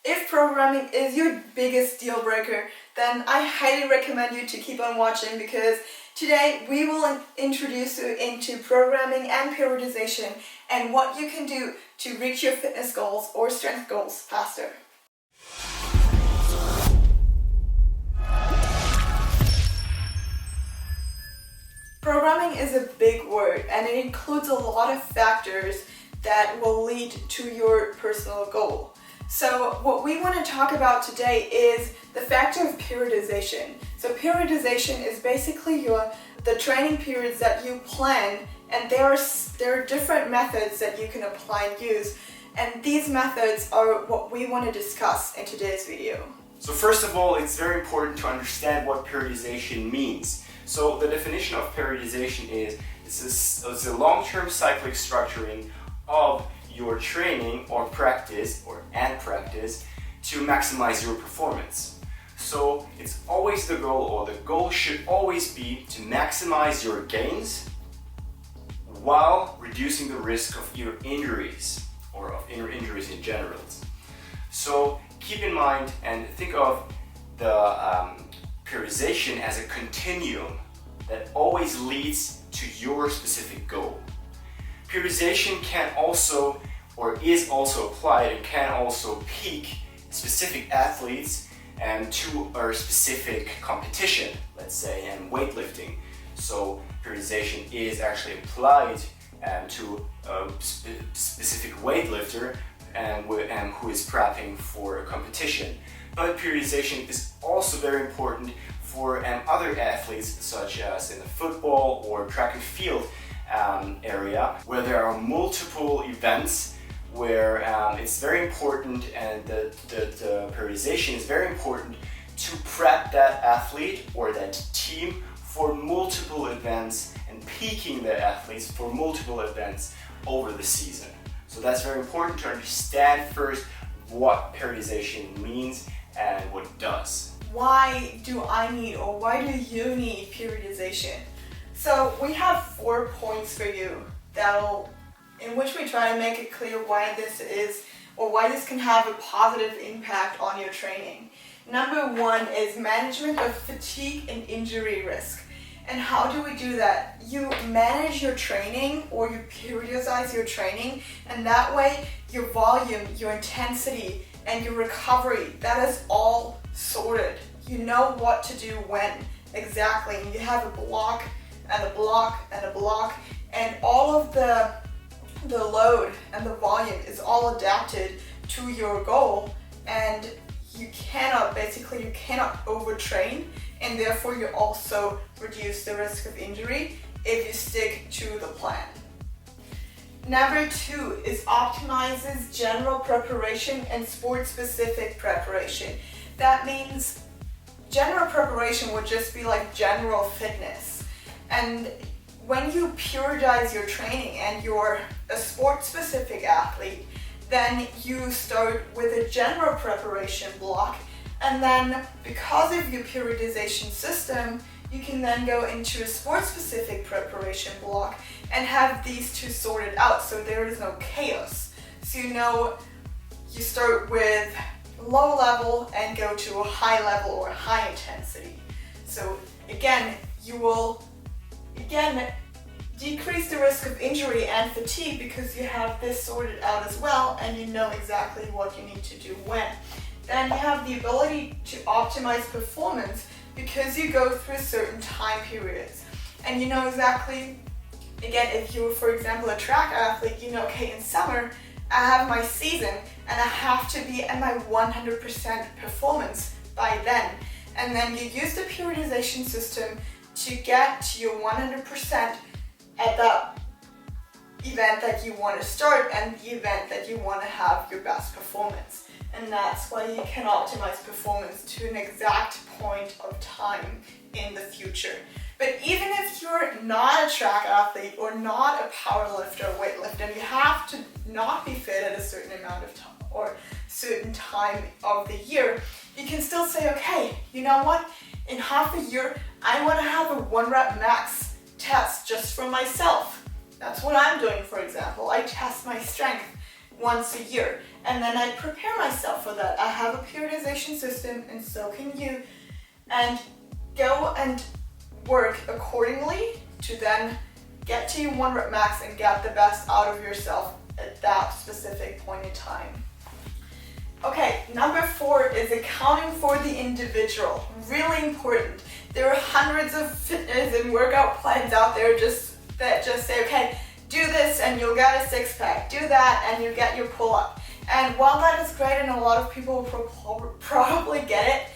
If programming is your biggest deal breaker, then I highly recommend you to keep on watching, because today we will introduce you into programming and periodization and what you can do to reach your fitness goals or strength goals faster. Programming is a big word, and it includes a lot of factors that will lead to your personal goal. So what we want to talk about today is the factor of periodization. So periodization is basically the training periods that you plan, and there are different methods that you can apply and use, and these methods are what we want to discuss in today's video. So first of all, it's very important to understand what periodization means. So the definition of periodization is it's a long-term cyclic structuring of your training or practice to maximize your performance. So it's always the goal, or the goal should always be to maximize your gains while reducing the risk of your injuries, or of injuries in general. So keep in mind and think of the periodization as a continuum that always leads to your specific goal. Periodization can also, or is also applied and can also peak specific athletes to a specific competition, let's say, in weightlifting. So periodization is actually applied to a specific weightlifter who is prepping for a competition. But periodization is also very important for other athletes, such as in the football or track and field area, where there are multiple events where it's very important, and the periodization is very important to prep that athlete or that team for multiple events and peaking the athletes for multiple events over the season. So that's very important to understand first what periodization means and what it does. Why do I need, or why do you need periodization? So we have 4 points for you in which we try to make it clear why this is, or why this can have a positive impact on your training. Number 1 is management of fatigue and injury risk. And how do we do that? You manage your training, or you periodize your training, and that way your volume, your intensity, and your recovery, that is all sorted. You know what to do when exactly, and you have a block and a block and a block, and all of the load and the volume is all adapted to your goal, and you cannot overtrain, and therefore you also reduce the risk of injury if you stick to the plan. Number 2 is optimizes general preparation and sport-specific preparation. That means general preparation would just be like general fitness. And when you periodize your training and you're a sport-specific athlete, then you start with a general preparation block, and then because of your periodization system, you can then go into a sport-specific preparation block and have these two sorted out, so there is no chaos. So you start with low level and go to a high level or high intensity. So again, you will decrease the risk of injury and fatigue because you have this sorted out as well, and you know exactly what you need to do when. Then you have the ability to optimize performance because you go through certain time periods, and you know exactly, again, if you're, for example, a track athlete, you know, okay, in summer I have my season and I have to be at my 100% performance by then. And then you use the periodization system to get to your 100% at that event that you want to start and the event that you want to have your best performance. And that's why you can optimize performance to an exact point of time in the future. But even if you're not a track athlete or not a power lifter or weightlifter, and you have to not be fit at a certain amount of time or certain time of the year, you can still say, okay, you know what? In half a year, I want to have a 1 rep max test just for myself. That's what I'm doing, for example. I test my strength once a year. And then I prepare myself for that. I have a periodization system, and so can you. And go and work accordingly to then get to your 1 rep max and get the best out of yourself at that specific point in time. Okay, number 4 is accounting for the individual. Really important. There are hundreds of fitness and workout plans out there that just say, okay, do this and you'll get a 6-pack, do that and you get your pull-up. And while that is great and a lot of people will probably get it,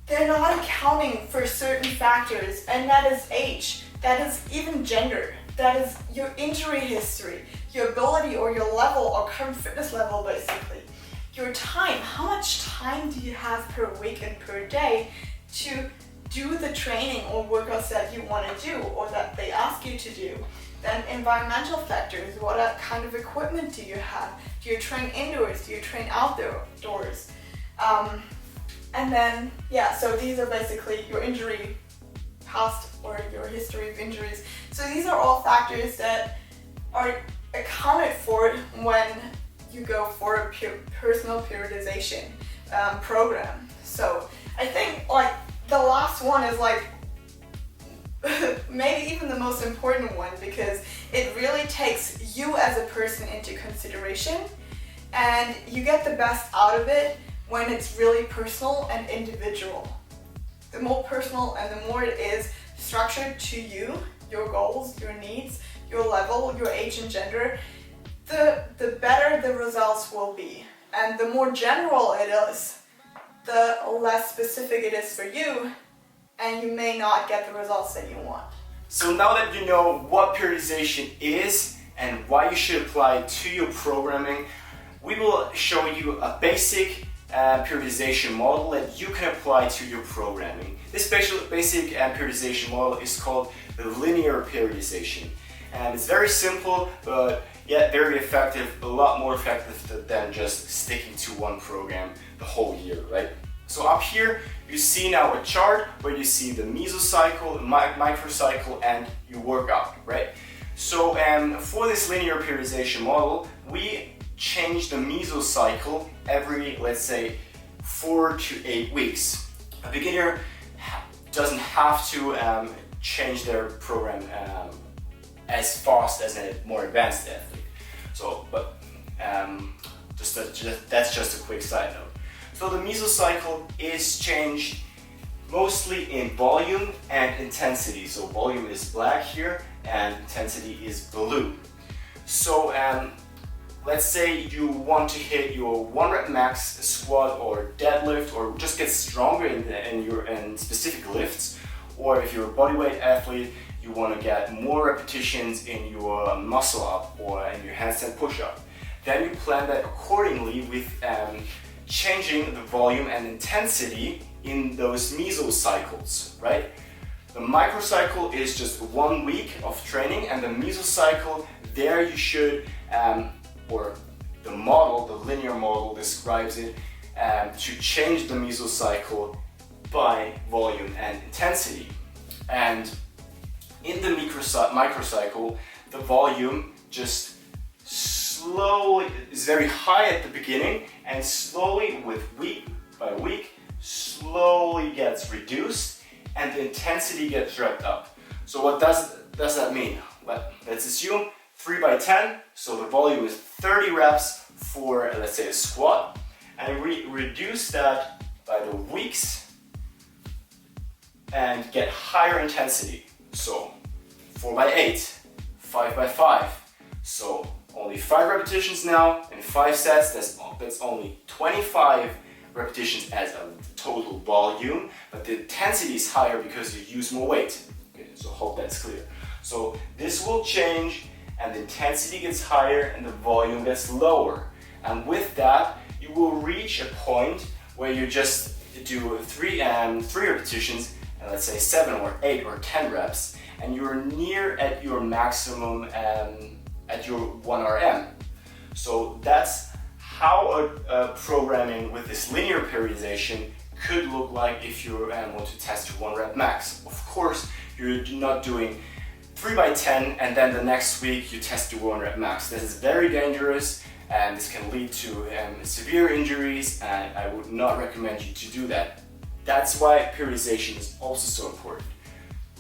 they're not accounting for certain factors, and that is age, that is even gender, that is your injury history, your ability or your level or current fitness level basically. Your time, how much time do you have per week and per day to do the training or workouts that you want to do or that they ask you to do. Then environmental factors, what kind of equipment do you have? Do you train indoors? Do you train outdoors? And then, so these are basically your injury past or your history of injuries. So these are all factors that are accounted for when you go for a personal periodization program. So I think like the last one is like maybe even the most important one, because it really takes you as a person into consideration, and you get the best out of it when it's really personal and individual. The more personal and the more it is structured to you, your goals, your needs, your level, your age and gender, the better the results will be. And the more general it is, the less specific it is for you, and you may not get the results that you want. So now that you know what periodization is and why you should apply it to your programming, we will show you a basic periodization model that you can apply to your programming. This basic periodization model is called the linear periodization. And it's very simple, but yet very effective, a lot more effective than just sticking to one program the whole year, right? So up here, you see now a chart where you see the mesocycle, microcycle, and your workout, right? So for this linear periodization model, we change the mesocycle every, let's say, 4 to 8 weeks. A beginner doesn't have to change their program as fast as a more advanced athlete. So, but that's just a quick side note. So the mesocycle is changed mostly in volume and intensity. So volume is black here and intensity is blue. So let's say you want to hit your 1 rep max squat or deadlift, or just get stronger in specific lifts, or if you're a bodyweight athlete, you want to get more repetitions in your muscle up or in your handstand push-up. Then you plan that accordingly with changing the volume and intensity in those mesocycles, right? The microcycle is just 1 week of training, and the mesocycle, there you should, or the model, the linear model describes it, to change the mesocycle by volume and intensity. And in the microcycle, the volume just slowly is very high at the beginning, and slowly, with week by week, slowly gets reduced, and the intensity gets dragged up. So what does that mean? Let's assume 3 by 10, so the volume is 30 reps for, let's say, a squat, and we reduce that by the weeks and get higher intensity. So 4 by 8, 5 by 5, so only 5 repetitions now in 5 sets. That's only 25 repetitions as a total volume, but the intensity is higher because you use more weight. Okay, so hope that's clear. So this will change, and the intensity gets higher and the volume gets lower. And with that, you will reach a point where you just do 3 repetitions, and let's say 7 or 8 or 10 reps, and you're near at your maximum at your 1 RM. So that's how a programming with this linear periodization could look like if you want to test your 1 rep max. Of course, you're not doing 3 by 10 and then the next week you test your 1 rep max. This is very dangerous, and this can lead to severe injuries, and I would not recommend you to do that. That's why periodization is also so important.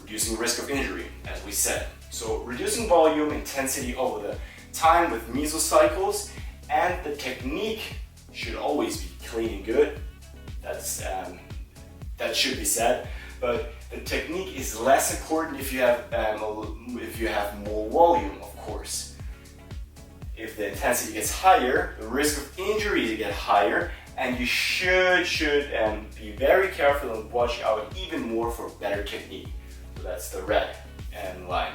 Reducing risk of injury, as we said. So reducing volume, intensity over the time with mesocycles, and the technique should always be clean and good. That should be said, but the technique is less important if you have more volume, of course. If the intensity gets higher, the risk of injury to get higher, and you should be very careful and watch out even more for better technique. So that's the red line.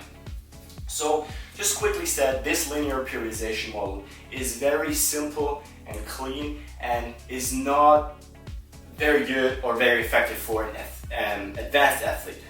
So just quickly said, this linear periodization model is very simple and clean and is not very good or very effective for an advanced athlete.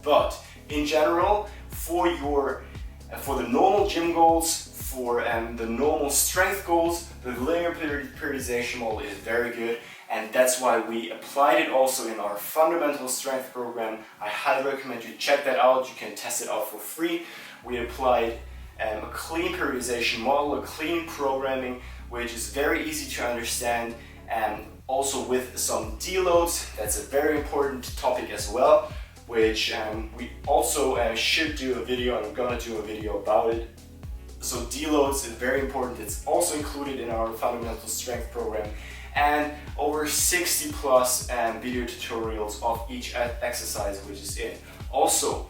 But in general, for the normal gym goals, for the normal strength goals, the linear periodization model is very good, and that's why we applied it also in our fundamental strength program. I highly recommend you check that out. You can test it out for free. We applied a clean periodization model, a clean programming, which is very easy to understand, and also with some deloads. That's a very important topic as well, which we also should do a video, and I'm gonna do a video about it. So deloads is very important. It's also included in our fundamental strength program, and over 60 plus video tutorials of each exercise which is in. Also,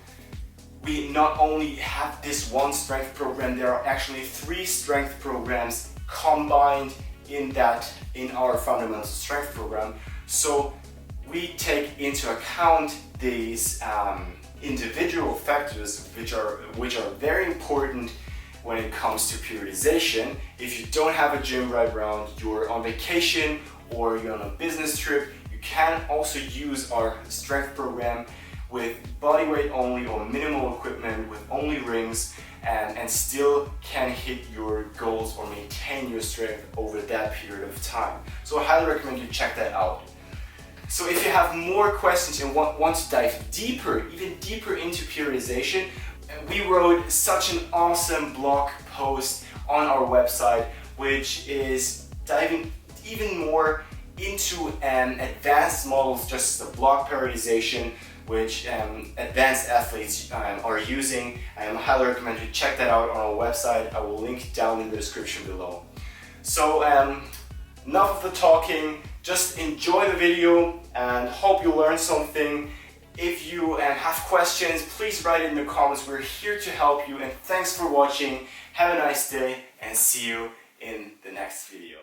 we not only have this one strength program, there are actually 3 strength programs combined in our fundamental strength program. So we take into account these individual factors which are very important when it comes to periodization. If you don't have a gym right around, you're on vacation or you're on a business trip, you can also use our strength program with body weight only or minimal equipment with only rings, and still can hit your goals or maintain your strength over that period of time. So I highly recommend you check that out. So if you have more questions and want to dive deeper, even deeper into periodization, we wrote such an awesome blog post on our website, which is diving even more into advanced models, just the block periodization, which advanced athletes are using. I highly recommend you check that out on our website. I will link down in the description below. So enough of the talking, just enjoy the video and hope you learned something. If you have questions, please write it in the comments. We're here to help you, and thanks for watching. Have a nice day and see you in the next video.